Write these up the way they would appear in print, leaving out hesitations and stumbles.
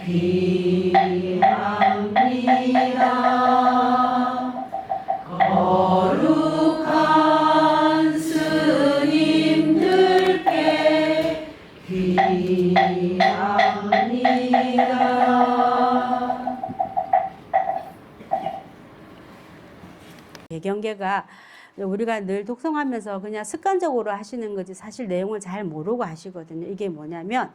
귀합니다. 거룩한 스님들께 귀합니다. 개경계가 우리가 늘 독송하면서 그냥 습관적으로 하시는 거지 사실 내용을 잘 모르고 하시거든요. 이게 뭐냐면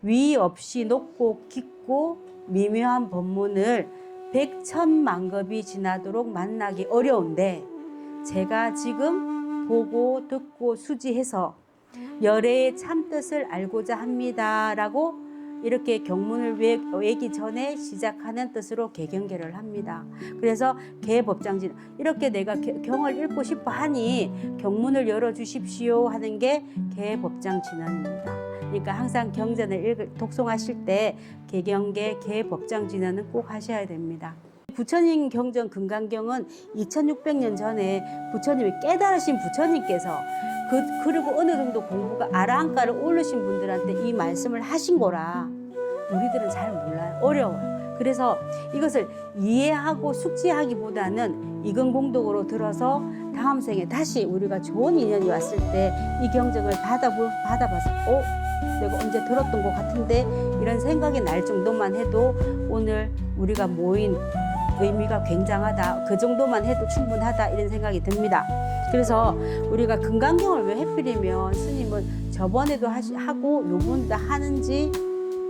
위 없이 높고 깊고 미묘한 법문을 백천만급이 지나도록 만나기 어려운데 제가 지금 보고 듣고 수지해서 열애의 참뜻을 알고자 합니다 라고 이렇게 경문을 외기 전에 시작하는 뜻으로 개경계를 합니다. 그래서 개법장진 이렇게 내가 경을 읽고 싶어 하니 경문을 열어주십시오 하는 게 개법장진언입니다. 그러니까 항상 경전을 독송하실 때 개경계, 개법장진언은 꼭 하셔야 됩니다. 부처님 경전 금강경은 2600년 전에 부처님이 깨달으신 부처님께서 그리고 어느 정도 공부가 아라한가를 오르신 분들한테 이 말씀을 하신 거라 우리들은 잘 몰라요. 어려워요. 그래서 이것을 이해하고 숙지하기보다는 이건공독으로 들어서 다음 생에 다시 우리가 좋은 인연이 왔을 때 이 경전을 받아봐서 내가 언제 들었던 것 같은데 이런 생각이 날 정도만 해도 오늘 우리가 모인 의미가 굉장하다. 그 정도만 해도 충분하다. 이런 생각이 듭니다. 그래서 우리가 금강경을 왜 해필이면 스님은 저번에도 하고 요번에도 하는지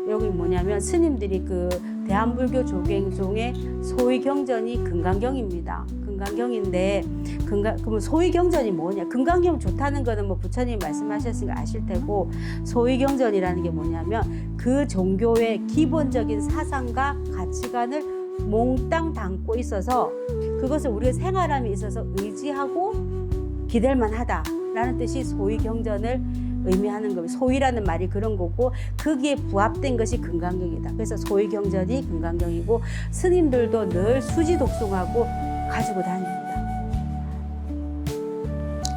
여기 뭐냐면 스님들이 그 대한불교 조계종의 소위경전이 금강경입니다. 금강경인데 그럼 소위경전이 뭐냐? 금강경 좋다는 거는 뭐 부처님 말씀하셨으니까 아실 테고 소위경전이라는 게 뭐냐면 그 종교의 기본적인 사상과 가치관을 몽땅 담고 있어서 그것을 우리가 생활함에 있어서 의지하고 기댈만 하다라는 뜻이 소위경전을 의미하는 겁니다. 소위라는 말이 그런 거고 거기에 부합된 것이 금강경이다. 그래서 소위경전이 금강경이고 스님들도 늘 수지 독송하고 가지고 다닙니다.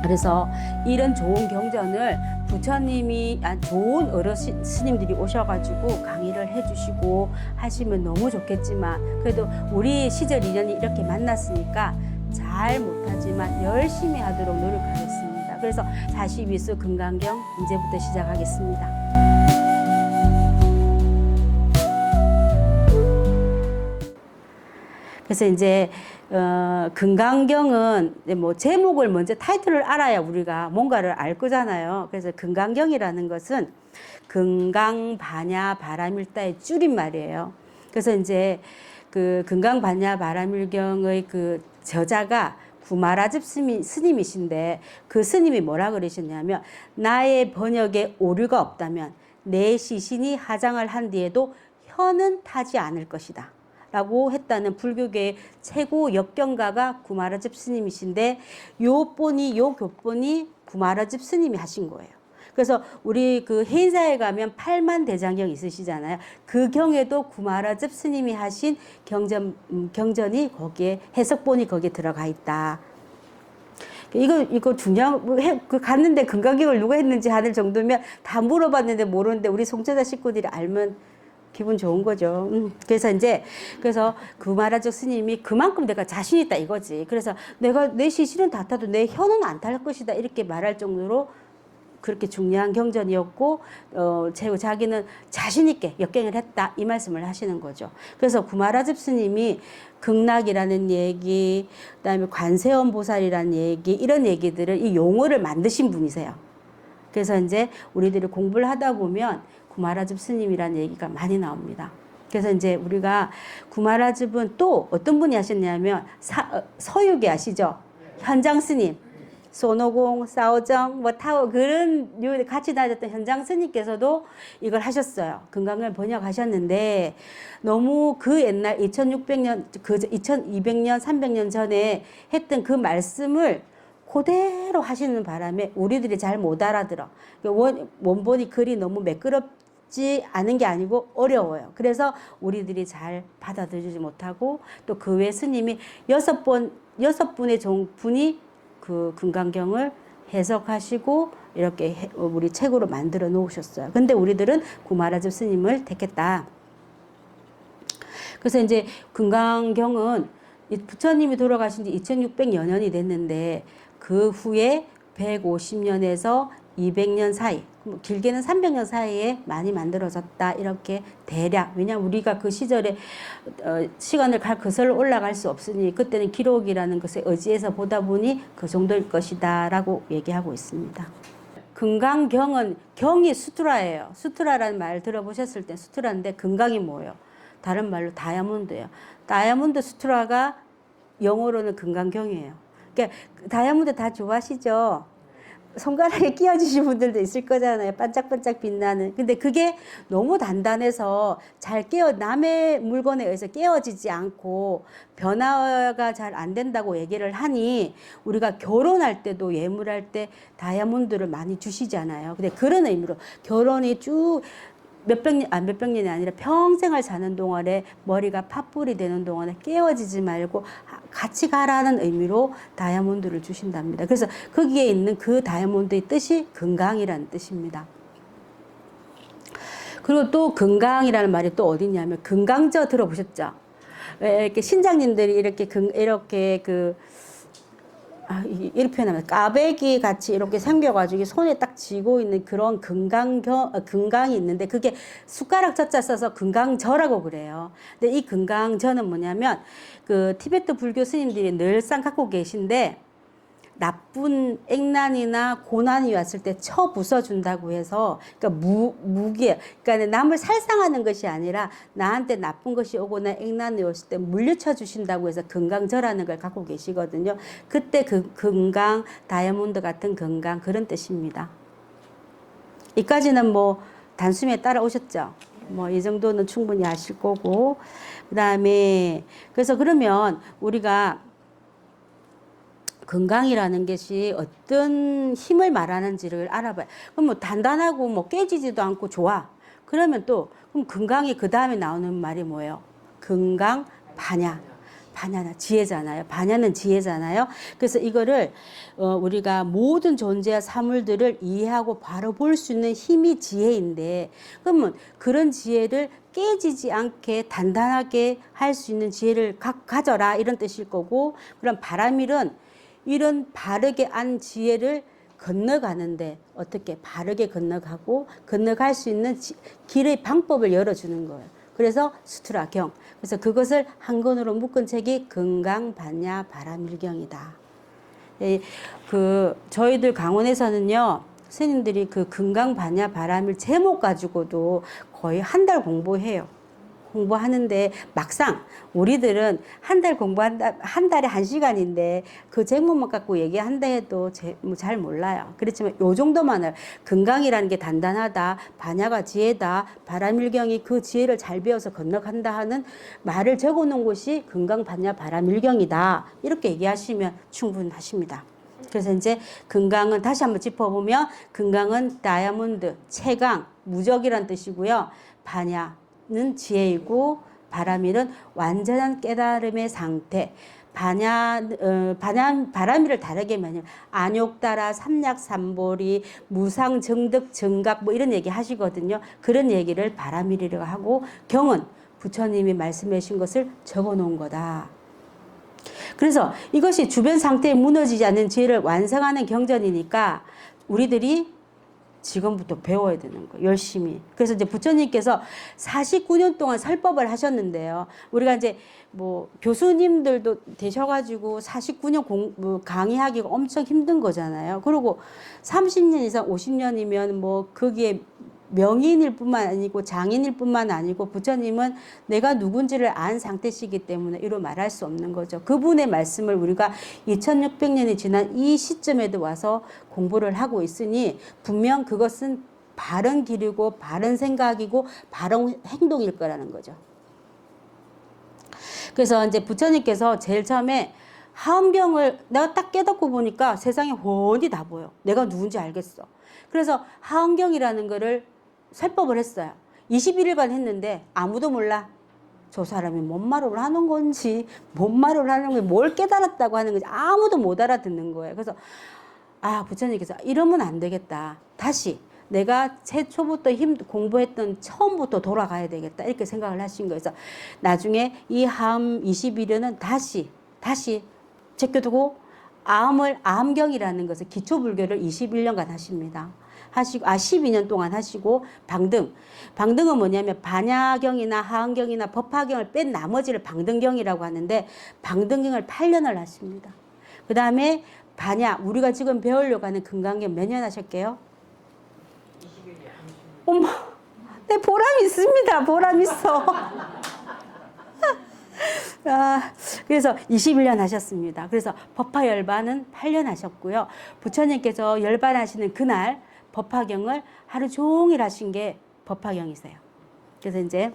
그래서 이런 좋은 경전을 부처님이 좋은 어르신 스님들이 오셔가지고 강의를 해주시고 하시면 너무 좋겠지만 그래도 우리 시절 인연이 이렇게 만났으니까 잘 못하지만 열심히 하도록 노력하겠습니다. 그래서 42수 금강경 이제부터 시작하겠습니다. 그래서 이제 금강경은 뭐 제목을 먼저 타이틀을 알아야 우리가 뭔가를 알 거잖아요. 그래서 금강경이라는 것은 금강반야 바라밀다의 줄임말이에요. 그래서 이제 그 금강반야 바라밀경의 그 저자가 구마라즙 스님이신데 그 스님이 뭐라 그러셨냐면 나의 번역에 오류가 없다면 내 시신이 하장을 한 뒤에도 혀는 타지 않을 것이다 라고 했다는 불교계의 최고 역경가가 구마라즙 스님이신데 요 교본이 구마라즙 스님이 하신 거예요. 그래서 우리 그 해인사에 가면 8만 대장경 있으시잖아요. 그 경에도 구마라즙 스님이 하신 경전이 거기에 해석본이 거기에 들어가 있다. 이거 중요한 갔는데 금강경을 누가 했는지 하는 정도면 다 물어봤는데 모르는데 우리 송제자 식구들이 알면 기분 좋은 거죠. 그래서 구마라즙 스님이 그만큼 내가 자신 있다 이거지. 그래서 내 시신은 다 타도 내 혀는 안 탈 것이다 이렇게 말할 정도로 그렇게 중요한 경전이었고 자기는 자신 있게 역경을 했다 이 말씀을 하시는 거죠. 그래서 구마라즙 스님이 극락이라는 얘기, 그다음에 관세음 보살이라는 얘기 이런 얘기들을 이 용어를 만드신 분이세요. 그래서 이제 우리들이 공부를 하다 보면 구마라즙 스님이라는 얘기가 많이 나옵니다. 그래서 이제 우리가 구마라즙은 또 어떤 분이 하셨냐면 서유기 아시죠? 현장 스님. 손오공, 싸오정, 타오 그런 같이 다녔던 현장 스님께서도 이걸 하셨어요. 금강을 번역하셨는데 너무 그 옛날 2600년, 2200년, 300년 전에 했던 그 말씀을 그대로 하시는 바람에 우리들이 잘 못 알아들어. 원본이 글이 너무 매끄럽지 않은 게 아니고 어려워요. 그래서 우리들이 잘 받아들이지 못하고 또 그 외 스님이 여섯 분의 분이 그 금강경을 해석하시고 이렇게 우리 책으로 만들어 놓으셨어요. 근데 우리들은 구마라즙 스님을 택했다. 그래서 이제 금강경은 부처님이 돌아가신 지 2600여 년이 됐는데 그 후에 150년에서 200년 사이, 길게는 300년 사이에 많이 만들어졌다. 이렇게 대략. 왜냐하면 우리가 그 시절에 시간을 거슬러 올라갈 수 없으니 그때는 기록이라는 것에 의지해서 보다 보니 그 정도일 것이다 라고 얘기하고 있습니다. 금강경은 경이 수트라예요. 수트라라는 말 들어보셨을 때 수트라인데 금강이 뭐예요? 다른 말로 다이아몬드예요. 다이아몬드 수트라가 영어로는 금강경이에요. 그러니까 다이아몬드 다 좋아하시죠? 손가락에 끼워주신 분들도 있을 거잖아요. 반짝반짝 빛나는. 근데 그게 너무 단단해서 남의 물건에 의해서 깨어지지 않고 변화가 잘 안 된다고 얘기를 하니 우리가 결혼할 때도 예물할 때 다이아몬드를 많이 주시잖아요. 근데 그런 의미로 결혼이 쭉 몇백 년이 아니라 평생을 사는 동안에 머리가 팥불이 되는 동안에 깨어지지 말고 같이 가라는 의미로 다이아몬드를 주신답니다. 그래서 거기에 있는 그 다이아몬드의 뜻이 건강이라는 뜻입니다. 그리고 또 건강이라는 말이 또 어디 있냐면 건강저 들어보셨죠? 이렇게 신장님들이 이렇게 이렇게 표현하면 까베기 같이 이렇게 생겨가지고 손에 딱 쥐고 있는 그런 건강이 있는데 그게 숟가락 젓자 써서 건강저라고 그래요. 근데 이 건강저는 뭐냐면 그 티베트 불교 스님들이 늘상 갖고 계신데 나쁜 액난이나 고난이 왔을 때 쳐 부숴준다고 해서 그러니까 무기에 그러니까 남을 살상하는 것이 아니라 나한테 나쁜 것이 오거나 액난이 왔을 때 물리쳐 주신다고 해서 건강저라는 걸 갖고 계시거든요. 그때 그 건강 다이아몬드 같은 건강 그런 뜻입니다. 이까지는 뭐 단숨에 따라오셨죠. 뭐 이 정도는 충분히 아실 거고 그다음에 그래서 그러면 우리가 건강이라는 것이 어떤 힘을 말하는지를 알아봐요. 그럼 뭐 단단하고 뭐 깨지지도 않고 좋아. 그러면 또 그럼 건강이 그 다음에 나오는 말이 뭐예요? 건강 반야. 반야나 지혜잖아요. 반야는 지혜잖아요. 그래서 이거를 우리가 모든 존재와 사물들을 이해하고 바로 볼 수 있는 힘이 지혜인데 그러면 그런 지혜를 깨지지 않게 단단하게 할 수 있는 지혜를 가져라 이런 뜻일 거고 그럼 바라밀은 이런 바르게 안 지혜를 건너가는데 어떻게 바르게 건너갈 수 있는 길의 방법을 열어주는 거예요. 그래서 수트라경. 그래서 그것을 한 권으로 묶은 책이 건강반야 바라밀경이다. 저희들 강원에서는요, 스님들이 그 건강반야 바라밀 제목 가지고도 거의 한 달 공부하는데 막상 우리들은 한 달에 1시간인데 그 제목만 갖고 얘기한다 해도 잘 몰라요. 그렇지만 요 정도만을 건강이라는 게 단단하다, 반야가 지혜다, 바라밀경이 그 지혜를 잘 배워서 건너간다 하는 말을 적어놓은 곳이 건강 반야 바라밀경이다. 이렇게 얘기하시면 충분하십니다. 그래서 이제 건강은 다시 한번 짚어보면 건강은 다이아몬드, 채강, 무적이란 뜻이고요. 반야는 지혜이고 바라밀은 완전한 깨달음의 상태. 바라밀을 다르게 말하면 안욕따라 삼약삼보리 무상정득 정각 뭐 이런 얘기 하시거든요. 그런 얘기를 바라밀이라고 하고 경은 부처님이 말씀해 주신 것을 적어 놓은 거다. 그래서 이것이 주변 상태에 무너지지 않는 지혜를 완성하는 경전이니까 우리들이 지금부터 배워야 되는 거예요. 열심히. 그래서 이제 부처님께서 49년 동안 설법을 하셨는데요. 우리가 이제 뭐 교수님들도 되셔가지고 49년 강의하기가 엄청 힘든 거잖아요. 그리고 30년 이상 50년이면 뭐 거기에 명인일 뿐만 아니고 장인일 뿐만 아니고 부처님은 내가 누군지를 안 상태시기 때문에 이로 말할 수 없는 거죠. 그분의 말씀을 우리가 2600년이 지난 이 시점에도 와서 공부를 하고 있으니 분명 그것은 바른 길이고 바른 생각이고 바른 행동일 거라는 거죠. 그래서 이제 부처님께서 제일 처음에 하엄경을 내가 딱 깨닫고 보니까 세상에 훤히 다 보여. 내가 누군지 알겠어. 그래서 하엄경이라는 거를 설법을 했어요. 21일간 했는데 아무도 몰라. 저 사람이 뭔 말을 하는 건지 뭔 말을 하는 건지 뭘 깨달았다고 하는 건지 아무도 못 알아듣는 거예요. 그래서 부처님께서 이러면 안 되겠다. 다시 내가 최초부터 공부했던 처음부터 돌아가야 되겠다. 이렇게 생각을 하신 거예요. 그래서 나중에 이 하음 21년은 다시 제껴두고 암경이라는 것을 기초불교를 21년간 하십니다. 하시고 12년 동안 하시고 방등은 뭐냐면 반야경이나 하은경이나 법화경을 뺀 나머지를 방등경이라고 하는데 방등경을 8년을 하십니다. 그 다음에 반야 우리가 지금 배우려고 하는 금강경 몇 년 하셨게요? 어머, 내 보람 있습니다. 보람 있어. 그래서 21년 하셨습니다. 그래서 법화 열반은 8년 하셨고요. 부처님께서 열반하시는 그날 법화경을 하루 종일 하신 게 법화경이세요. 그래서 이제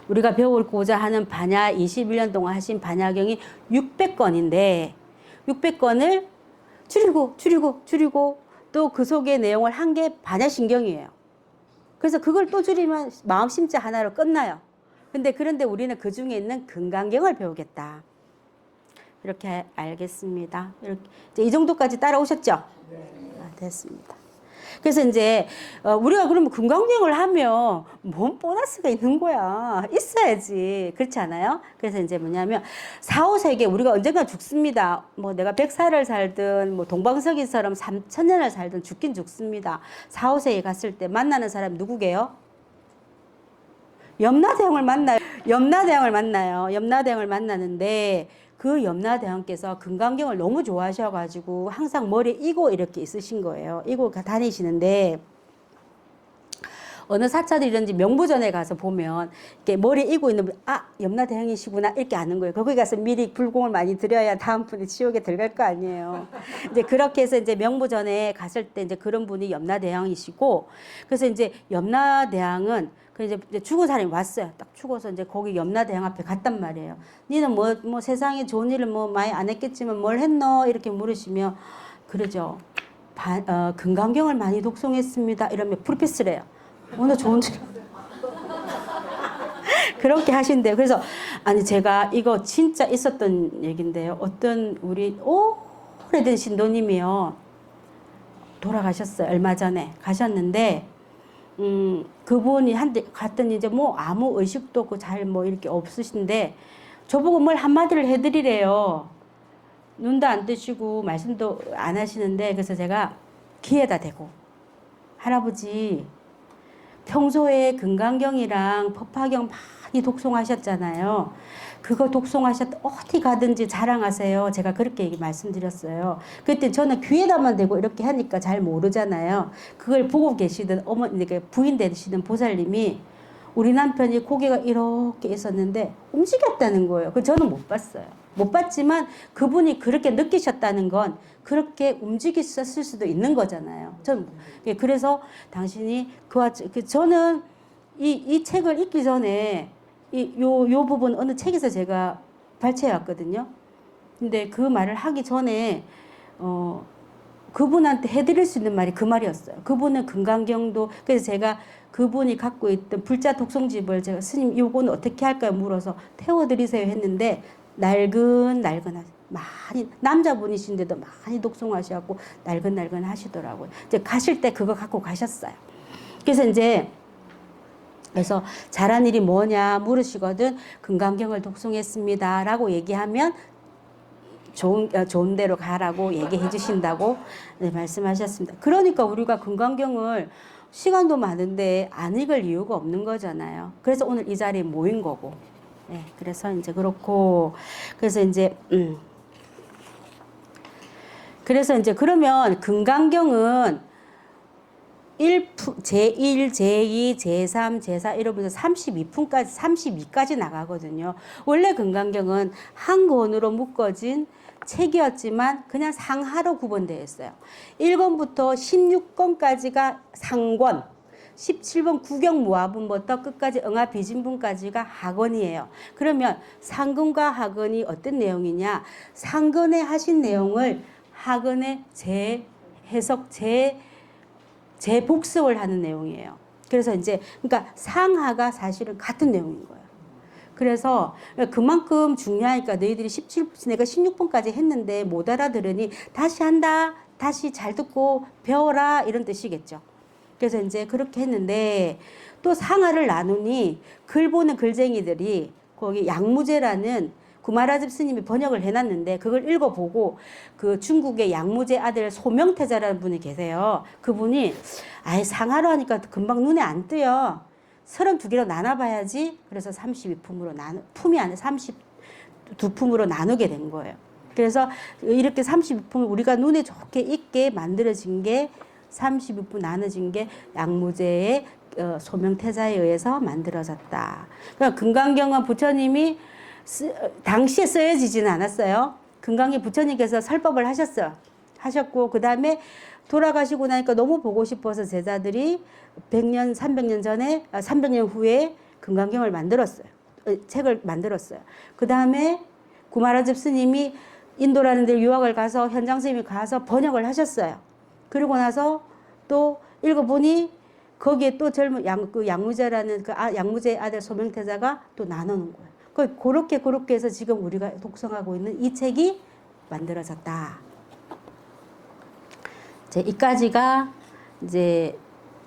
우리가 배우고자 하는 반야 21년 동안 하신 반야경이 600건인데 600건을 줄이고 또 그 속의 내용을 한 게 반야신경이에요. 그래서 그걸 또 줄이면 마음심자 하나로 끝나요. 그런데 우리는 그 중에 있는 금강경을 배우겠다. 이렇게 알겠습니다. 이렇게 이제 이 정도까지 따라오셨죠? 네. 됐습니다. 그래서 이제 우리가 그러면 금강경을 하면 뭔 보너스가 있는 거야. 있어야지. 그렇지 않아요? 그래서 이제 뭐냐면 4, 5세계 우리가 언젠가 죽습니다. 뭐 내가 100살을 살든 뭐 동방석이처럼 3000년을 살든 죽긴 죽습니다. 4, 5세계 갔을 때 만나는 사람이 누구게요? 염라대왕을 만나요. 염라대왕을 만나는데 그 염라대왕께서 금강경을 너무 좋아하셔가지고 항상 머리에 이고 이렇게 있으신 거예요. 이고 다니시는데 어느 사찰이든지 명부전에 가서 보면 이렇게 머리에 이고 있는 분, 염라대왕이시구나 이렇게 아는 거예요. 거기 가서 미리 불공을 많이 드려야 다음 분이 지옥에 들어갈 거 아니에요. 이제 그렇게 해서 이제 명부전에 갔을 때 이제 그런 분이 염라대왕이시고 그래서 이제 염라대왕은 그 이제 죽은 사람이 왔어요. 딱 죽어서 이제 거기 염라대왕 앞에 갔단 말이에요. 니는 뭐 세상에 좋은 일을 뭐 많이 안 했겠지만 뭘 했노? 이렇게 물으시면 그러죠. 금강경을 많이 독송했습니다. 이러면 프리패스를 해요. 오늘 좋은 일. 그렇게 하신대요. 그래서 아니 제가 이거 진짜 있었던 얘긴데요. 어떤 우리 오래된 신도님이요. 돌아가셨어요. 얼마 전에 가셨는데 그분이 한데 갔더니 이제 뭐 아무 의식도 없고 잘 뭐 이렇게 없으신데 저보고 뭘 한마디를 해드리래요. 눈도 안 뜨시고 말씀도 안 하시는데 그래서 제가 귀에다 대고 할아버지 평소에 금강경이랑 법화경 많이 독송하셨잖아요. 그거 독송하셨다 어디 가든지 자랑하세요. 제가 그렇게 말씀드렸어요. 그때 저는 귀에다만 대고 이렇게 하니까 잘 모르잖아요. 그걸 보고 계시던 부인 되시는 보살님이 우리 남편이 고개가 이렇게 있었는데 움직였다는 거예요. 그 저는 못 봤어요. 못 봤지만 그분이 그렇게 느끼셨다는 건 그렇게 움직였을 수도 있는 거잖아요. 그래서 당신이 저는 이 책을 읽기 전에 요 부분 어느 책에서 제가 발췌해 왔거든요. 근데 그 말을 하기 전에 그분한테 해드릴 수 있는 말이 그 말이었어요. 그분은 금강경도 그래서 제가 그분이 갖고 있던 불자 독송집을 제가 스님 요거는 어떻게 할까요? 물어서 태워드리세요 했는데 날근하시 많이 남자분이신데도 많이 독송하셔갖고 날근 하시더라고요. 이제 가실 때 그거 갖고 가셨어요. 그래서 잘한 일이 뭐냐 물으시거든 금강경을 독송했습니다라고 얘기하면 좋은 데로 가라고 얘기해 주신다고 말씀하셨습니다. 그러니까 우리가 금강경을 시간도 많은데 안 읽을 이유가 없는 거잖아요. 그래서 오늘 이 자리에 모인 거고. 네, 그래서 이제 그렇고 그래서 이제 그러면 금강경은 제1, 제2, 제3, 제4 이러면서 32까지 나가거든요. 원래 금강경은 한 권으로 묶어진 책이었지만 그냥 상하로 구분되어 있어요. 1권부터 16권까지가 상권, 17번 구경무화분부터 끝까지 응아비진분까지가 하권이에요. 그러면 상권과 하권이 어떤 내용이냐? 상권에 하신 내용을 하권에 재해석, 재복습을 하는 내용이에요. 그래서 이제 그러니까 상하가 사실은 같은 내용인 거예요. 그래서 그만큼 중요하니까 너희들이 내가 16번까지 했는데 못 알아들으니 다시 한다. 다시 잘 듣고 배워라 이런 뜻이겠죠. 그래서 이제 그렇게 했는데 또 상하를 나누니 글 보는 글쟁이들이 거기 양무제라는 구마라집 스님이 번역을 해놨는데 그걸 읽어보고 그 중국의 양무제 아들 소명태자라는 분이 계세요. 그분이 아예 상하로 하니까 금방 눈에 안 띄요. 32개로 나눠봐야지. 그래서 32품으로 품이 아니라 32품으로 나누게 된 거예요. 그래서 이렇게 32품을 우리가 눈에 좋게 익게 만들어진 게 32품 나눠진 게 양무제의 소명태자에 의해서 만들어졌다. 그러니까 금강경은 부처님이 당시에 쓰여지지는 않았어요. 금강경 부처님께서 설법을 하셨고 그 다음에 돌아가시고 나니까 너무 보고 싶어서 제자들이 100년, 300년 전에 300년 후에 금강경을 만들었어요. 책을 만들었어요. 그 다음에 구마라집 스님이 인도라는 데 유학을 가서 현장 스님이 가서 번역을 하셨어요. 그리고 나서 또 읽어보니 거기에 또 젊은 양무제라는 양무제의 아들 소명태자가 또 나누는 거예요. 그렇게 해서 지금 우리가 독성하고 있는 이 책이 만들어졌다. 이제 이까지가 이제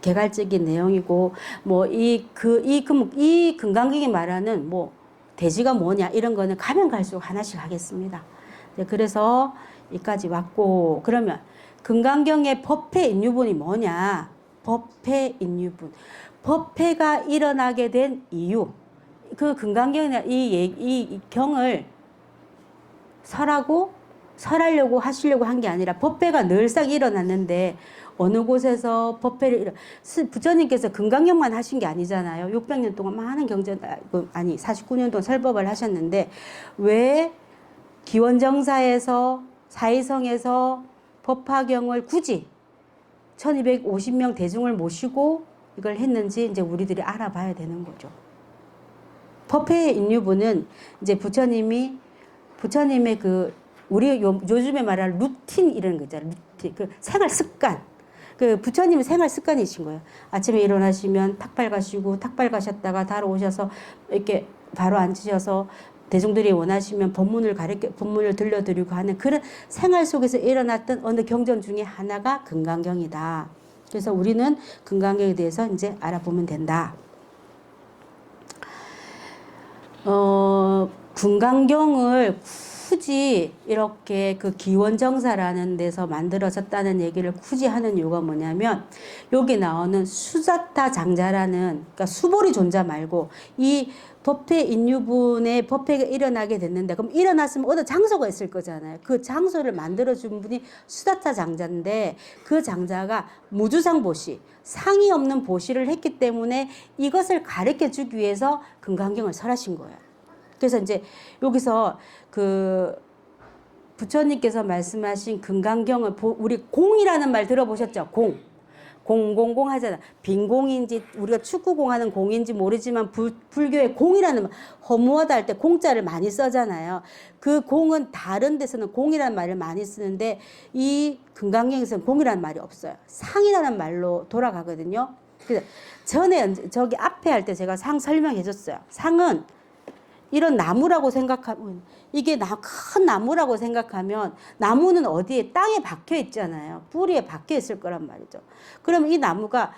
개괄적인 내용이고 뭐 이 금강경이 말하는 뭐 대지가 뭐냐 이런 거는 가면 갈수록 하나씩 하겠습니다. 그래서 이까지 왔고 그러면 금강경의 법회 인유분이 뭐냐? 법회 인유분. 법회가 일어나게 된 이유. 그 금강경이나 이 경을 설하려고 하시려고 한 게 아니라 법회가 늘상 일어났는데 어느 곳에서 법회를 부처님께서 금강경만 하신 게 아니잖아요. 600년 동안 많은 49년 동안 설법을 하셨는데 왜 기원정사에서 사의성에서 법화경을 굳이 1250명 대중을 모시고 이걸 했는지 이제 우리들이 알아봐야 되는 거죠. 법회의 인유부는 이제 부처님의 우리 요즘에 말하는 루틴 이런 거 있잖아요. 루틴, 그 생활 습관. 그 부처님은 생활 습관이신 거예요. 아침에 일어나시면 탁발 가시고 탁발 가셨다가 다로 오셔서 이렇게 바로 앉으셔서 대중들이 원하시면 법문을 들려드리고 하는 그런 생활 속에서 일어났던 어느 경전 중에 하나가 금강경이다. 그래서 우리는 금강경에 대해서 이제 알아보면 된다. 금강경을 굳이 이렇게 그 기원정사라는 데서 만들어졌다는 얘기를 굳이 하는 이유가 뭐냐면 여기 나오는 수자타 장자라는 그러니까 수보리 존자 말고 이 법회 인유분의 법회가 일어나게 됐는데 그럼 일어났으면 어느 장소가 있을 거잖아요. 그 장소를 만들어준 분이 수자타 장자인데 그 장자가 무주상 보시 상이 없는 보시를 했기 때문에 이것을 가르쳐 주기 위해서 금강경을 설하신 거예요. 그래서 이제 여기서 그 부처님께서 말씀하신 금강경을 우리 공이라는 말 들어보셨죠? 공공공 하잖아. 빈 공인지 우리가 축구공 하는 공인지 모르지만 불교의 공이라는 말 허무하다 할 때 공자를 많이 써잖아요. 그 공은 다른 데서는 공이라는 말을 많이 쓰는데 이 금강경에서는 공이라는 말이 없어요. 상이라는 말로 돌아가거든요. 그래서 전에 저기 앞에 할 때 제가 상 설명해 줬어요. 상은 이런 나무라고 생각하면 이게 큰 나무라고 생각하면 나무는 어디에 땅에 박혀 있잖아요. 뿌리에 박혀 있을 거란 말이죠. 그러면 이 나무가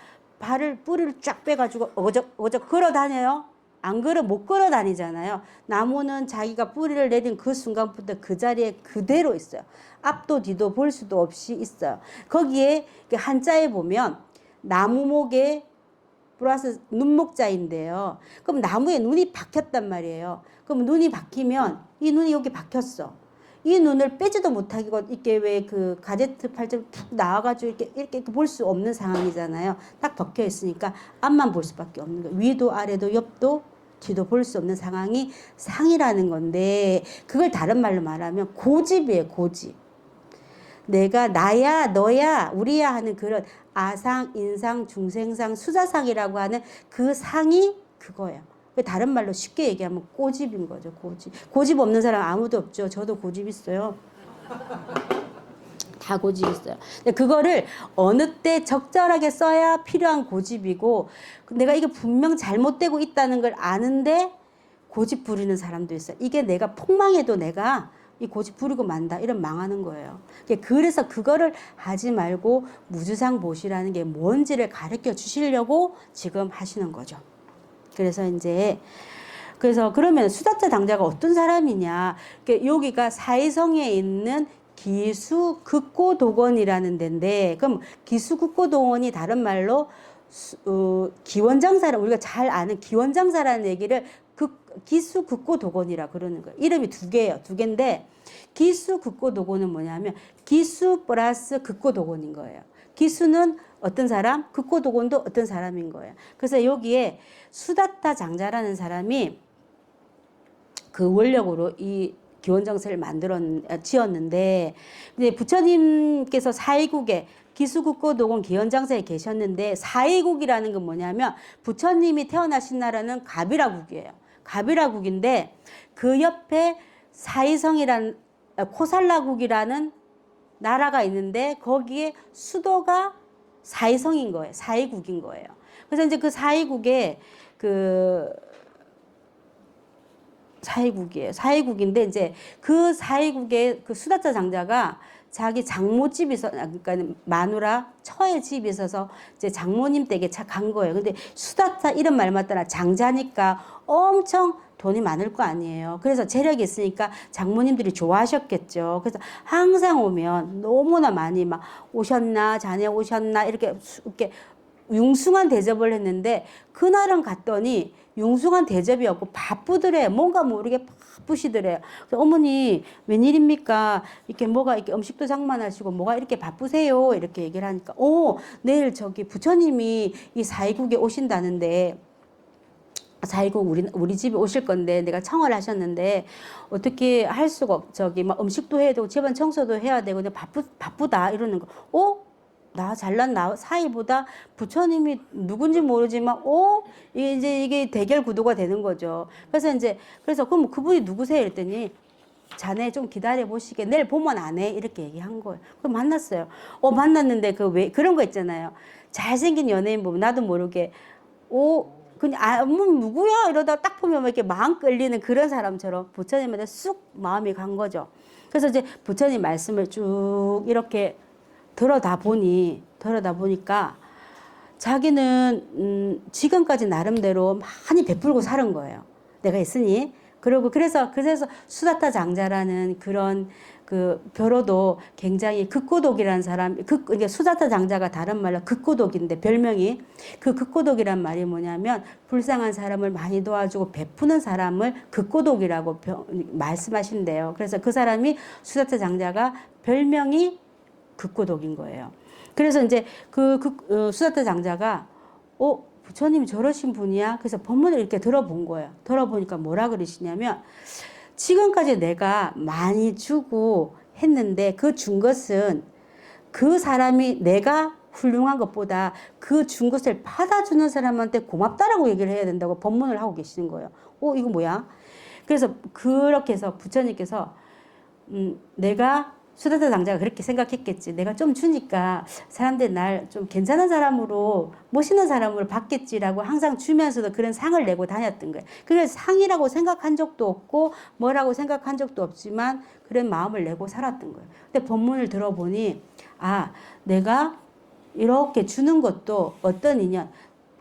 뿌리를 쫙 빼가지고 어저저저 걸어 다녀요? 안 걸어 못 걸어 다니잖아요. 나무는 자기가 뿌리를 내린 그 순간부터 그 자리에 그대로 있어요. 앞도 뒤도 볼 수도 없이 있어요. 거기에 한자에 보면 나무목에 플러스 눈목자인데요. 그럼 나무에 눈이 박혔단 말이에요. 그럼 눈이 박히면 이 눈이 여기 박혔어. 이 눈을 빼지도 못하고 이렇게 왜 그 가제트 팔점 툭 나와가지고 이렇게 볼 수 없는 상황이잖아요. 딱 박혀 있으니까 앞만 볼 수밖에 없는 거예요. 위도 아래도 옆도 뒤도 볼 수 없는 상황이 상이라는 건데 그걸 다른 말로 말하면 고집이에요. 고집. 내가 나야 너야 우리야 하는 그런 아상, 인상, 중생상, 수자상이라고 하는 그 상이 그거예요. 다른 말로 쉽게 얘기하면 고집인 거죠. 고집 없는 사람 아무도 없죠. 저도 고집 있어요. 다 고집 있어요. 근데 그거를 어느 때 적절하게 써야 필요한 고집이고 내가 이게 분명 잘못되고 있다는 걸 아는데 고집 부리는 사람도 있어요. 이게 내가 폭망해도 내가 이 고집 부리고 만다. 이런 망하는 거예요. 그래서 그거를 하지 말고 무주상 보시라는 게 뭔지를 가르쳐 주시려고 지금 하시는 거죠. 그래서 이제 그래서 그러면 수다자 당자가 어떤 사람이냐? 여기가 사이성에 있는 기수극고도건이라는 데인데, 그럼 기수극고도건이 다른 말로 기원장사라, 우리가 잘 아는 기원장사라는 얘기를 기수극고도건이라 그러는 거예요. 이름이 두 개예요. 두 개인데 기수극고도건은 뭐냐면 기수 플러스 극고도건인 거예요. 기수는 어떤 사람, 극고도건도 어떤 사람인 거예요. 그래서 여기에 수다타 장자라는 사람이 그 원력으로 이 기원정세를 지었는데, 근데 부처님께서 사이국에 기수국고도건 기원장사에 계셨는데, 사이국이라는 건 뭐냐면 부처님이 태어나신 나라는 가비라국이에요. 가비라국인데 그 옆에 사이성이란 코살라국이라는 나라가 있는데 거기에 수도가 사이성인 거예요. 사이국인 거예요. 그래서 이제 그 사이국에 사이국이에요. 사이국인데 이제 그 사이국의 그 수다자 장자가 자기 장모 집이 그러니까 마누라 처의 집이 있어서 이제 장모님 댁에 간 거예요. 근데 수다타 이런 말 맞다나 장자니까 엄청 돈이 많을 거 아니에요. 그래서 재력이 있으니까 장모님들이 좋아하셨겠죠. 그래서 항상 오면 너무나 많이 막 오셨나 자네 오셨나 이렇게 융숭한 대접을 했는데 그날은 갔더니 융숭한 대접이었고 바쁘더래요. 뭔가 모르게 바쁘시더래요. 그래서 어머니 웬일입니까? 이렇게 뭐가 이렇게 음식도 장만하시고 뭐가 이렇게 바쁘세요? 이렇게 얘기를 하니까 내일 저기 부처님이 이 사이국에 오신다는데 사이국 우리 집에 오실 건데 내가 청을 하셨는데 어떻게 할 수가 저기 막 음식도 해야 되고 집안 청소도 해야 되고 근데 바쁘다 이러는 거. 나 잘난 나 사이보다 부처님이 누군지 모르지만 이게 대결 구도가 되는 거죠. 그래서 그럼 그분이 누구세요? 이랬더니 자네 좀 기다려 보시게 내일 보면 안 해 이렇게 얘기한 거예요. 그럼 만났어요. 만났는데 왜 그런 거 있잖아요. 잘생긴 연예인 보면 나도 모르게 그냥 누구야 이러다 딱 보면 이렇게 마음 끌리는 그런 사람처럼 부처님한테 쑥 마음이 간 거죠. 그래서 이제 부처님 말씀을 쭉 이렇게 들어다 보니까 자기는 지금까지 나름대로 많이 베풀고 사는 거예요. 내가 있으니. 그래서 수다타 장자라는 그런 그 벼로도 굉장히 극고독이라는 사람, 이게 수다타 장자가 다른 말로 극고독인데 별명이 그 극고독이란 말이 뭐냐면 불쌍한 사람을 많이 도와주고 베푸는 사람을 극고독이라고 말씀하신대요. 그래서 그 사람이 수다타 장자가 별명이 극고독인 거예요. 그래서 이제 수다타 장자가 부처님이 저러신 분이야. 그래서 법문을 이렇게 들어본 거예요. 들어보니까 뭐라 그러시냐면 지금까지 내가 많이 주고 했는데 그 준 것은 그 사람이 내가 훌륭한 것보다 그 준 것을 받아주는 사람한테 고맙다라고 얘기를 해야 된다고 법문을 하고 계시는 거예요. 이거 뭐야? 그래서 그렇게 해서 부처님께서 내가 수다타 장자가 그렇게 생각했겠지. 내가 좀 주니까 사람들이 날 좀 괜찮은 사람으로 모시는 사람으로 받겠지라고 항상 주면서도 그런 상을 내고 다녔던 거예요. 그래서 상이라고 생각한 적도 없고 뭐라고 생각한 적도 없지만 그런 마음을 내고 살았던 거예요. 근데 법문을 들어보니 내가 이렇게 주는 것도 어떤 인연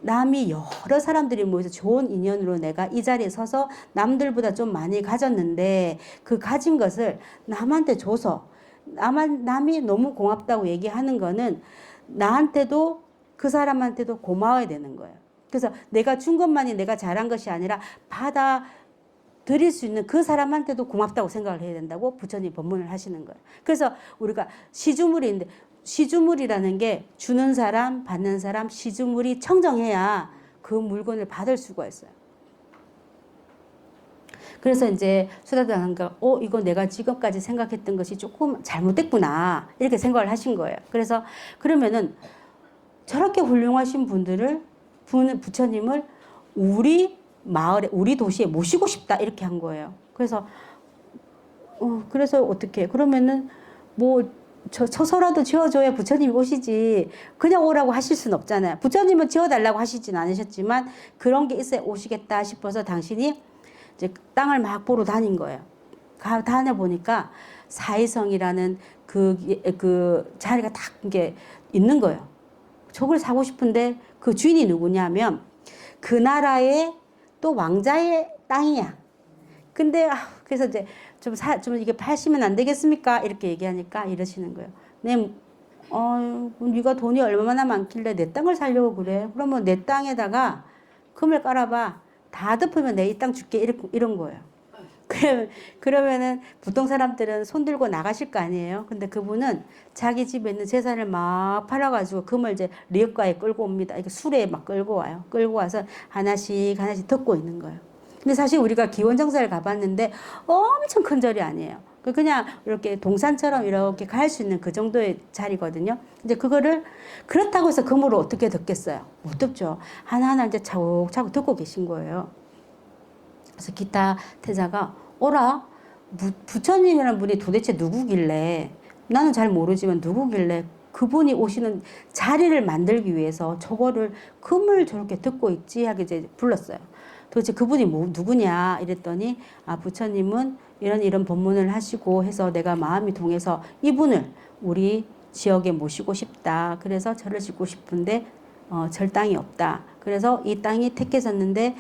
남이 여러 사람들이 모여서 좋은 인연으로 내가 이 자리에 서서 남들보다 좀 많이 가졌는데 그 가진 것을 남한테 줘서 남이 너무 고맙다고 얘기하는 거는 나한테도 그 사람한테도 고마워야 되는 거예요. 그래서 내가 준 것만이 내가 잘한 것이 아니라 받아 드릴 수 있는 그 사람한테도 고맙다고 생각을 해야 된다고 부처님 법문을 하시는 거예요. 그래서 우리가 시주물인데 시주물이라는 게 주는 사람, 받는 사람, 시주물이 청정해야 그 물건을 받을 수가 있어요. 그래서 이제 수다타 장자가 이거 내가 지금까지 생각했던 것이 조금 잘못됐구나 이렇게 생각을 하신 거예요. 그래서 그러면은 저렇게 훌륭하신 부처님을 우리 마을에 우리 도시에 모시고 싶다 이렇게 한 거예요. 그래서 어떻게 그러면은 뭐 처소라도 지어줘야 부처님이 오시지 그냥 오라고 하실 수는 없잖아요. 부처님은 지어달라고 하시진 않으셨지만 그런 게 있어야 오시겠다 싶어서 당신이 이제 땅을 막 보러 다닌 거예요. 다녀보니까 사이성이라는 그 자리가 딱 이게 있는 거예요. 저걸 사고 싶은데 그 주인이 누구냐면 그 나라의 또 왕자의 땅이야. 근데 그래서 이제 좀 이게 파시면 안 되겠습니까? 이렇게 얘기하니까 이러시는 거예요. 네가 돈이 얼마나 많길래 내 땅을 사려고 그래? 그러면 내 땅에다가 금을 깔아봐. 다 덮으면 내 이 땅 줄게. 이런 거예요. 그러면은 보통 사람들은 손 들고 나가실 거 아니에요. 근데 그분은 자기 집에 있는 재산을 막 팔아가지고 금을 이제 리어가에 끌고 옵니다. 이렇게 수레에 막 끌고 와요. 끌고 와서 하나씩 덮고 있는 거예요. 근데 사실 우리가 기원정사를 가봤는데 엄청 큰 절이 아니에요. 그냥 이렇게 동산처럼 이렇게 갈 수 있는 그 정도의 자리거든요. 이제 그거를 그렇다고 해서 금으로 어떻게 덮겠어요? 못 덮죠. 하나하나 이제 차곡차곡 덮고 계신 거예요. 그래서 기타 태자가 오라 부처님이라는 분이 도대체 누구길래 나는 잘 모르지만 누구길래 그분이 오시는 자리를 만들기 위해서 저거를 금을 저렇게 덮고 있지 하게 이제 불렀어요. 도대체 그분이 누구냐 이랬더니 부처님은 이런 법문을 하시고 해서 내가 마음이 동해서 이분을 우리 지역에 모시고 싶다. 그래서 절을 짓고 싶은데 절 땅이 없다. 그래서 이 땅이 택해졌는데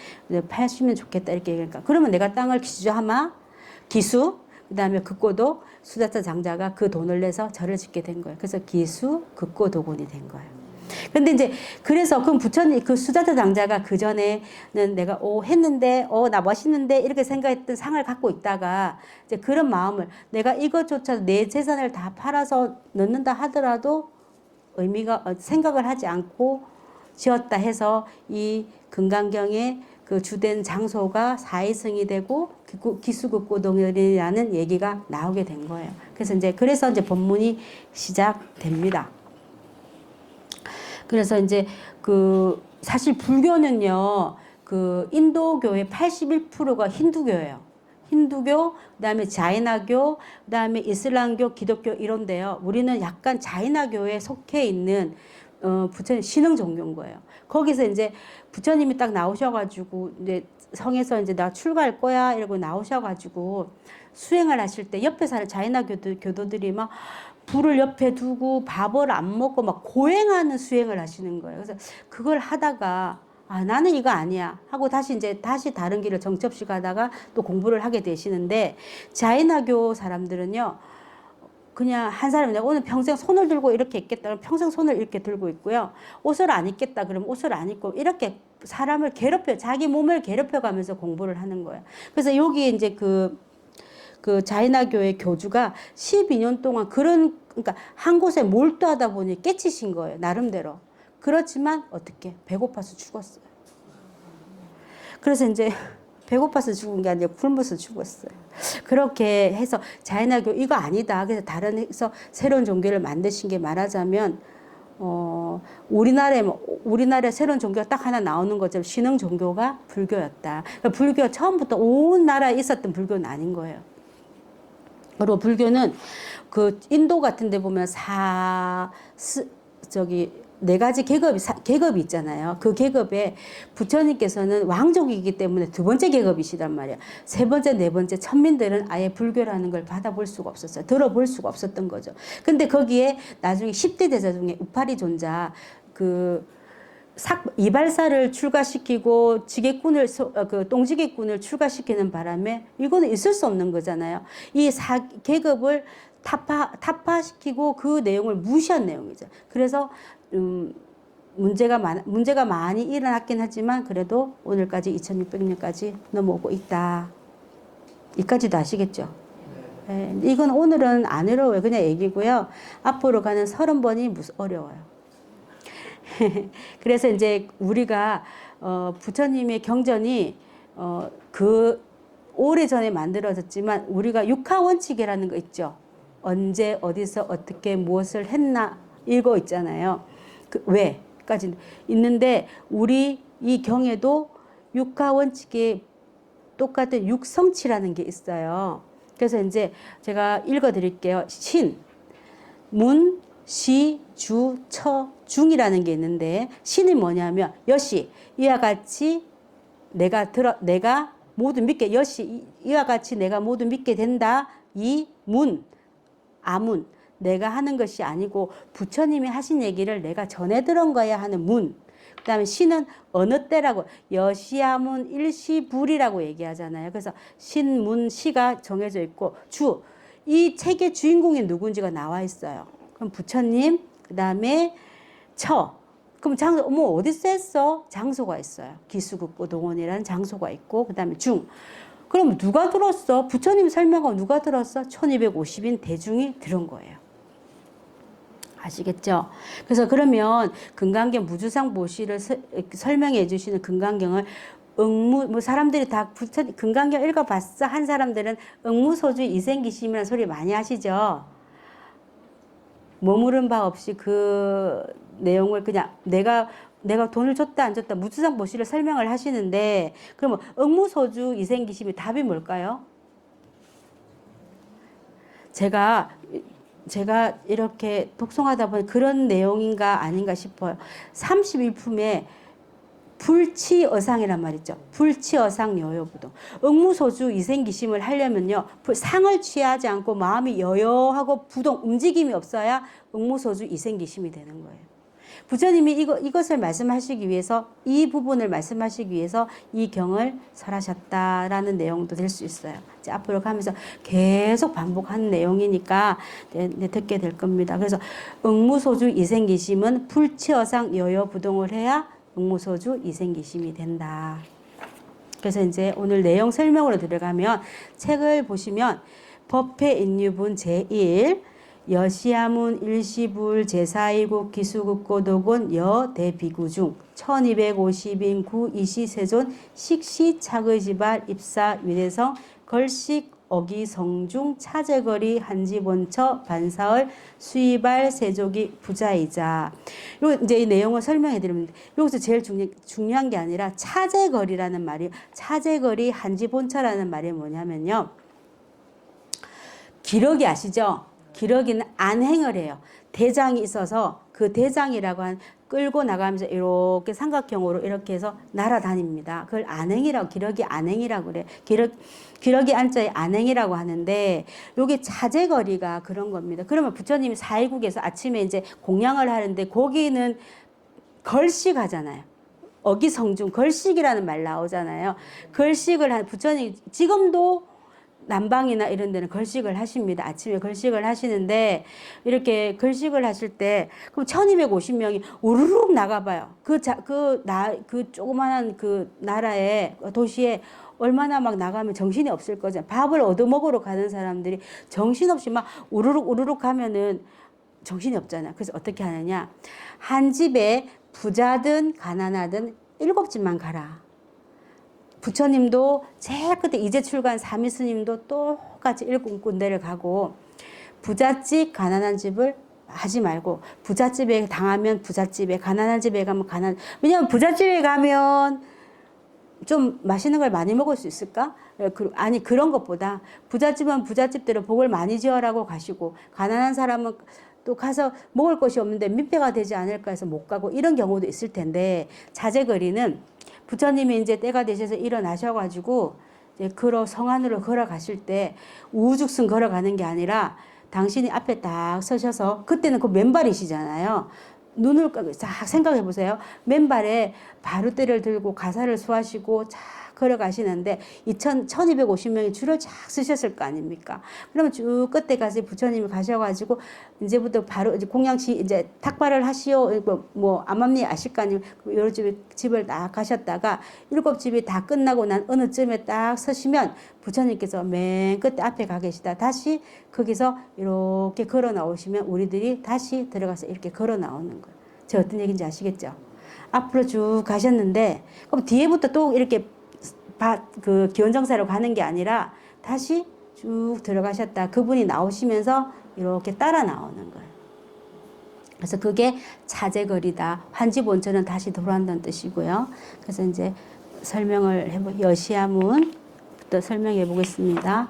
팔시면 좋겠다 이렇게 얘기하니까 그러면 내가 땅을 기수 그다음에 극고도 수자자 장자가 그 돈을 내서 절을 짓게 된 거예요. 그래서 기수 극고도곤이 된 거예요. 근데 이제 그래서 그럼 부처님 그 수자자 장자가 그 전에는 내가 했는데 나 멋있는데 이렇게 생각했던 상을 갖고 있다가 이제 그런 마음을 내가 이것조차 내 재산을 다 팔아서 넣는다 하더라도 의미가 생각을 하지 않고 지었다 해서 이 금강경의 그 주된 장소가 사이성이 되고 기수극고동이라는 얘기가 나오게 된 거예요. 그래서 이제 법문이 시작됩니다. 그래서 이제 사실 불교는요, 인도교의 81%가 힌두교예요. 힌두교, 그다음에 자이나교, 그다음에 이슬람교, 기독교 이런데요. 우리는 약간 자이나교에 속해 있는 부처님 신흥 종교인 거예요. 거기서 이제 부처님이 딱 나오셔가지고 이제 성에서 이제 나 출가할 거야 이러고 나오셔가지고 수행을 하실 때 옆에 사는 자이나 교도들이 막 불을 옆에 두고 밥을 안 먹고 막 고행하는 수행을 하시는 거예요. 그래서 그걸 하다가 나는 이거 아니야 하고 다시 다른 길을 정처없이 가다가 또 공부를 하게 되시는데 자이나교 사람들은요. 그냥 한 사람이 내가 오늘 평생 손을 들고 이렇게 있겠다 그러면 평생 손을 이렇게 들고 있고요. 옷을 안 입겠다 그러면 옷을 안 입고 이렇게 사람을 자기 몸을 괴롭혀가면서 공부를 하는 거예요. 그래서 여기 이제 그 자이나교의 교주가 12년 동안 그러니까 한 곳에 몰두하다 보니 깨치신 거예요. 나름대로. 그렇지만 어떻게 배고파서 죽었어요. 그래서 이제 배고파서 죽은 게 아니라 굶어서 죽었어요. 그렇게 해서 자이나교 이거 아니다. 그래서 다른에서 새로운 종교를 만드신 게 말하자면 우리나라에 새로운 종교가 딱 하나 나오는 것처럼 신흥 종교가 불교였다. 그러니까 불교 처음부터 온 나라에 있었던 불교는 아닌 거예요. 그리고 불교는 인도 같은 데 보면 네 가지 계급이 있잖아요. 그 계급에 부처님께서는 왕족이기 때문에 두 번째 계급이시단 말이에요. 세 번째, 네 번째 천민들은 아예 불교라는 걸 받아볼 수가 없었어요. 들어볼 수가 없었던 거죠. 근데 거기에 나중에 10대 대자 중에 우파리 존자 이발사를 출가시키고 똥지객군을 출가시키는 바람에 이거는 있을 수 없는 거잖아요. 이 계급을 타파시키고 그 내용을 무시한 내용이죠. 그래서 문제가 많이 일어났긴 하지만 그래도 오늘까지 2600년까지 넘어오고 있다. 이까지도 아시겠죠? 네. 이건 오늘은 안 어려워요. 그냥 얘기고요. 앞으로 가는 30번이 어려워요. 그래서 이제 우리가 부처님의 경전이 오래전에 만들어졌지만 우리가 육하원칙이라는 거 있죠. 언제 어디서 어떻게 무엇을 했나 읽어 있잖아요. 왜까지 있는데 우리 이 경에도 육하원칙에 똑같은 육성치라는 게 있어요. 그래서 이제 제가 읽어 드릴게요. 신, 문, 시, 주, 처, 중이라는 게 있는데 신이 뭐냐면 여시 이와 같이 내가 모두 믿게 여시 이와 같이 내가 모두 믿게 된다. 이 문, 아문 내가 하는 것이 아니고 부처님이 하신 얘기를 내가 전해 들은 거야 하는 문. 그 다음에 시는 어느 때라고 여시아문 일시불이라고 얘기하잖아요. 그래서 신문 시가 정해져 있고 주 이 책의 주인공이 누군지가 나와 있어요. 그럼 부처님 그 다음에 처 그럼 장소 어디서 했어? 장소가 있어요. 기수국고동원이라는 장소가 있고 그 다음에 중 그럼 누가 들었어? 부처님 설명하고 누가 들었어? 1250인 대중이 들은 거예요. 아시겠죠? 그래서 그러면 금강경 무주상 보시를 설명해 주시는 금강경을 뭐 사람들이 다 금강경 읽어봤어 한 사람들은 응무소주 이생기심이라는 소리 많이 하시죠? 머무른 바 없이 그 내용을 그냥 내가 돈을 줬다 안 줬다 무주상 보시를 설명을 하시는데 그러면 응무소주 이생기심이 답이 뭘까요? 제가 이렇게 독송하다 보니 그런 내용인가 아닌가 싶어요. 31품에 불치어상이란 말이죠. 불치어상 여여부동. 응무소주 이생기심을 하려면요. 상을 취하지 않고 마음이 여여하고 부동 움직임이 없어야 응무소주 이생기심이 되는 거예요. 부처님이 이것을 말씀하시기 위해서 이 부분을 말씀하시기 위해서 이 경을 설하셨다라는 내용도 될 수 있어요. 이제 앞으로 가면서 계속 반복하는 내용이니까 듣게 될 겁니다. 그래서 응무소주 이생기심은 불치어상 여여부동을 해야 응무소주 이생기심이 된다. 그래서 이제 오늘 내용 설명으로 들어가면 책을 보시면 법회 인유분 제1 여시아문 일시불 제4이국 기수국고독은 여대비구 중 1250인 구 이시세존 식시착의지발 입사 위대성 걸식 어기성중 차제거리 한지본처 반사을 수이발 세족이 부자이자. 요 이제 이 내용을 설명해 드립니다. 여기서 제일 중요한 게 아니라 차제거리라는 말이 차제거리 한지본처라는 말이 뭐냐면요. 기러기 아시죠? 기러기는 안행을 해요. 대장이 있어서 그 대장이라고 한 끌고 나가면서 이렇게 삼각형으로 이렇게 해서 날아다닙니다. 그걸 안행이라고 기러기 안행이라고 그래. 기러기 안자에 안행이라고 하는데 요게 차제거리가 그런 겁니다. 그러면 부처님이 사이국에서 아침에 이제 공양을 하는데 거기는 걸식 하잖아요. 어기성중 걸식이라는 말 나오잖아요. 걸식을 한 부처님 지금도 남방이나 이런 데는 걸식을 하십니다. 아침에 걸식을 하시는데 이렇게 걸식을 하실 때 그럼 1250명이 우르륵 나가봐요. 그 조그만한 그 나라에 도시에 얼마나 막 나가면 정신이 없을 거죠. 밥을 얻어먹으러 가는 사람들이 정신없이 막 우르륵 하면은 정신이 없잖아요. 그래서 어떻게 하느냐. 한 집에 부자든 가난하든 7집만 가라. 부처님도 제일 그때 이제 출간 사미스님도 똑같이 7군데를 가고 부잣집 가난한 집을 하지 말고 부잣집에 당하면 부잣집에 가난한 집에 가면 왜냐면 부잣집에 가면 좀 맛있는 걸 많이 먹을 수 있을까? 아니 그런 것보다 부잣집은 부잣집대로 복을 많이 지어라고 가시고 가난한 사람은 또 가서 먹을 것이 없는데 민폐가 되지 않을까 해서 못 가고 이런 경우도 있을 텐데 자제거리는 부처님이 이제 때가 되셔서 일어나셔가지고 이제 성 안으로 걸어가실 때 우죽순 걸어가는 게 아니라 당신이 앞에 딱 서셔서 그때는 그 맨발이시잖아요. 눈을 쫙 생각해 보세요. 맨발에 바루대를 들고 가사를 수하시고 쫙 걸어가시는데 1250명이 줄을 쫙 쓰셨을 거 아닙니까? 그러면 쭉 끝에 가서 부처님이 가셔가지고 이제부터 바로 이제 공양시 이제 탁발을 하시오. 뭐 암암리 아실 거 아니에요. 여러 집을 딱 가셨다가 7집이 다 끝나고 난 어느 쯤에 딱 서시면 부처님께서 맨 끝에 앞에 가 계시다. 다시 거기서 이렇게 걸어 나오시면 우리들이 다시 들어가서 이렇게 걸어 나오는 거예요. 제가 어떤 얘기인지 아시겠죠? 앞으로 쭉 가셨는데 그럼 뒤에부터 또 이렇게 그 기원정사로 가는 게 아니라 다시 쭉 들어가셨다. 그분이 나오시면서 이렇게 따라 나오는 거예요. 그래서 그게 차제거리다. 환지본처는 다시 돌아온다는 뜻이고요. 그래서 이제 설명을 여시아문부터 설명해 보겠습니다.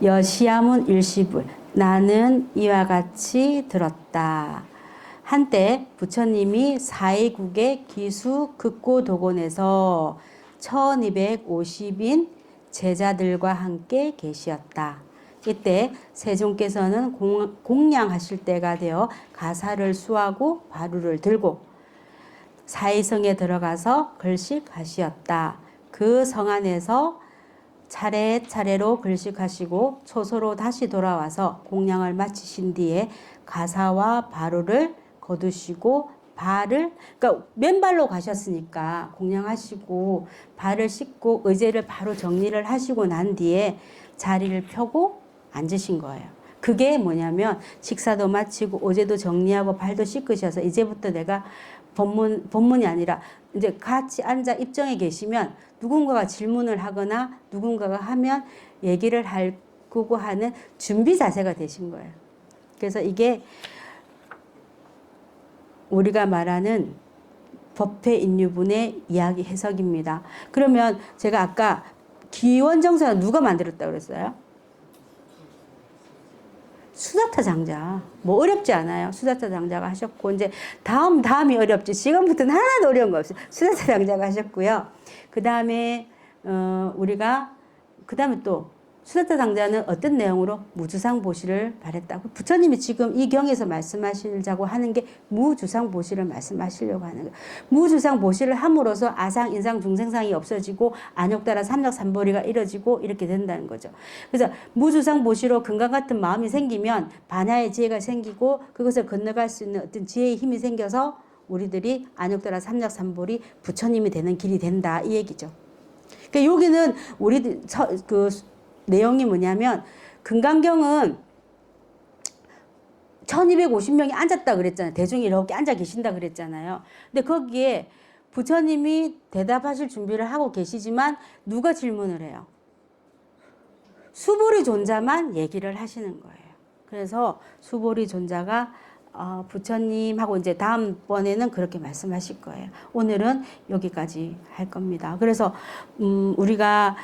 여시아문 일시불 나는 이와 같이 들었다. 한때 부처님이 사의국의 기수 극고도곤에서 1250인 제자들과 함께 계시었다. 이때 세종께서는 공양하실 때가 되어 가사를 수하고 바루를 들고 사의성에 들어가서 글식하시었다. 그 성 안에서 차례차례로 글식하시고 초소로 다시 돌아와서 공양을 마치신 뒤에 가사와 바루를 거두시고 발을, 그러니까 맨발로 가셨으니까 공양하시고 발을 씻고 의제를 바로 정리를 하시고 난 뒤에 자리를 펴고 앉으신 거예요. 그게 뭐냐면 식사도 마치고 의제도 정리하고 발도 씻으셔서 이제부터 내가 법문이 아니라 이제 같이 앉아 입정해 계시면 누군가가 질문을 하거나 누군가가 하면 얘기를 할 거고 하는 준비 자세가 되신 거예요. 그래서 이게 우리가 말하는 법회인유분의 이야기 해석입니다. 그러면 제가 아까 기원정서는 누가 만들었다고 그랬어요? 수다타 장자. 뭐 어렵지 않아요. 수다타 장자가 하셨고, 이제 다음이 어렵지. 지금부터는 하나도 어려운 거 없어요. 수다타 장자가 하셨고요. 그 다음에, 우리가, 그 다음에 또, 수다타 장자는 어떤 내용으로 무주상보시를 바랬다고. 부처님이 지금 이 경에서 말씀하시자고 하는 게 무주상보시를 말씀하시려고 하는 거예요. 무주상보시를 함으로써 아상, 인상, 중생상이 없어지고 안욕따라 삼력삼보리가 이뤄지고 이렇게 된다는 거죠. 그래서 무주상보시로 금강 같은 마음이 생기면 반야의 지혜가 생기고 그것을 건너갈 수 있는 어떤 지혜의 힘이 생겨서 우리들이 안욕따라 삼력삼보리 부처님이 되는 길이 된다 이 얘기죠. 그러니까 여기는 우리들 내용이 뭐냐면 금강경은 1250명이 앉았다 그랬잖아요. 대중이 이렇게 앉아 계신다 그랬잖아요. 근데 거기에 부처님이 대답하실 준비를 하고 계시지만 누가 질문을 해요? 수보리 존자만 얘기를 하시는 거예요. 그래서 수보리 존자가 부처님하고 이제 다음번에는 그렇게 말씀하실 거예요. 오늘은 여기까지 할 겁니다. 그래서 우리가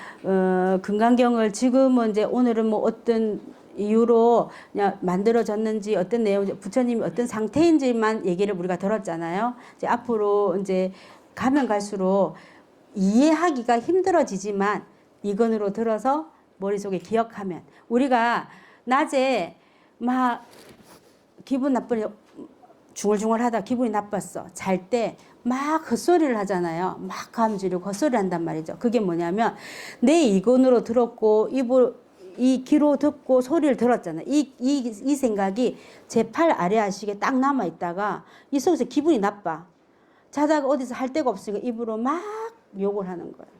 금강경을 지금은 이제 오늘은 뭐 어떤 이유로 그냥 만들어졌는지 어떤 내용, 부처님이 어떤 상태인지만 얘기를 우리가 들었잖아요. 이제 앞으로 이제 가면 갈수록 이해하기가 힘들어지지만 이건으로 들어서 머릿속에 기억하면 우리가 낮에 막 기분 나쁘니 중얼중얼 하다 기분이 나빴어. 잘 때 막 헛소리를 하잖아요. 막 감지르고 헛소리 한단 말이죠. 그게 뭐냐면 내 이건으로 들었고 이 귀로 듣고 소리를 들었잖아요. 이 생각이 제 팔 아래 하식에 딱 남아있다가 이 속에서 기분이 나빠. 자다가 어디서 할 데가 없으니까 입으로 막 욕을 하는 거예요.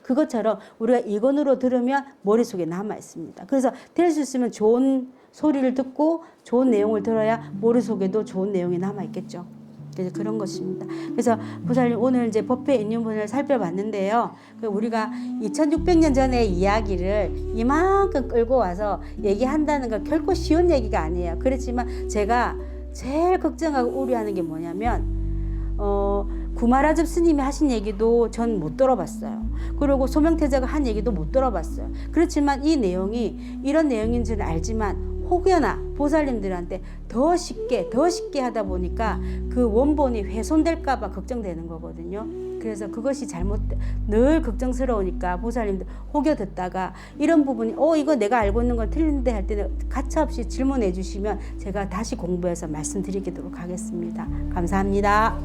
그것처럼 우리가 이건으로 들으면 머릿속에 남아있습니다. 그래서 될 수 있으면 좋은 소리를 듣고 좋은 내용을 들어야 머릿속에도 좋은 내용이 남아있겠죠. 그래서 그런 것입니다. 그래서 보살님 오늘 이제 법회 인연분을 살펴봤는데요. 우리가 2600년 전의 이야기를 이만큼 끌고 와서 얘기한다는 건 결코 쉬운 얘기가 아니에요. 그렇지만 제가 제일 걱정하고 우려하는 게 뭐냐면 구마라접 스님이 하신 얘기도 전 못 들어봤어요. 그리고 소명태자가 한 얘기도 못 들어봤어요. 그렇지만 이 내용이 이런 내용인 줄은 알지만 혹여나 보살님들한테 더 쉽게 하다 보니까 그 원본이 훼손될까봐 걱정되는 거거든요. 그래서 그것이 늘 걱정스러우니까 보살님들 혹여 듣다가 이런 부분이 이거 내가 알고 있는 건 틀린데 할 때는 가차없이 질문해 주시면 제가 다시 공부해서 말씀드리도록 하겠습니다. 감사합니다.